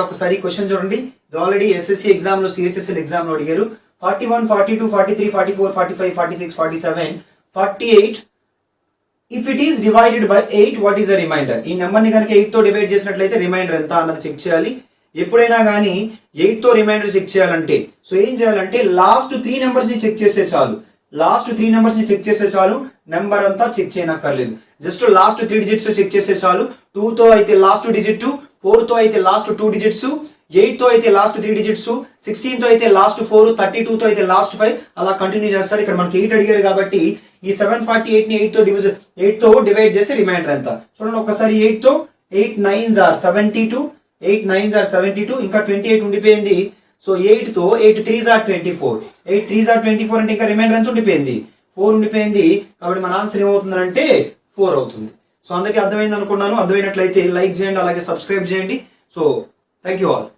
ఇక్కడ ఒకసారి క్వశ్చన్ చూడండి. ఇది ఆల్రెడీ ఎస్ఎస్సి ఎగ్జామ్ లో సిహెచ్ఎస్ఎల్ ఎగ్జామ్ లో అడిగారు. 41, 42, 43, 44, 45, 46, 47, 48. If it is divided by 8, what is the reminder? ఈ నెంబర్ ని కనుక 8 తో డివైడ్ చేసినట్లయితే రిమైండర్ ఎంత అన్నది చెక్ చేయాలి. ఎప్పుడైనా కానీ 8 తో రిమైండర్ చెక్ చేయాలంటే సో ఏం చేయాలంటే లాస్ట్ 3 నెంబర్స్ ని చెక్ చేస్తే చాలు. నెంబర్ అంతా చెక్ చేయనక్కర్లేదు. జస్ట్ లాస్ట్ 3 డిజిట్స్ చెక్ చేస్తే చాలు. 2 తో అయితే లాస్ట్ డిజిట్, 4 తో అయితే లాస్ట్ 2 డిజిట్స్, 8 తో అయితే లాస్ట్ 3 డిజిట్స్, 16 తో అయితే లాస్ట్ 4, 32 తో అయితే లాస్ట్ 5, అలా కంటిన్యూ చేస్తారు. ఇక్కడ మనకి 8 అడిగారు కాబట్టి ఈ 748 ని 8 తో డివైడ్ చేస్తే రిమైండర్ ఎంత చూడండి ఒకసారి. 8 తో 8 9s are 72, 8 9s are 72, ఇంకా 28 ఉండిపోయింది. సో 8 తో 8 3s are 24, 8 3s are 24 అంటే ఇంకా రిమైండర్ ఎంత ఉండిపోయింది? 4 ఉండిపోయింది. కాబట్టి మన ఆన్సర్ ఏమవుతుందంటే 4 అవుతుంది. సో అందరికీ అర్థమైంది అనుకున్నాను. అర్థమైనట్లయితే లైక్ చేయండి, అలాగే సబ్స్క్రైబ్ చేయండి. So thank you all.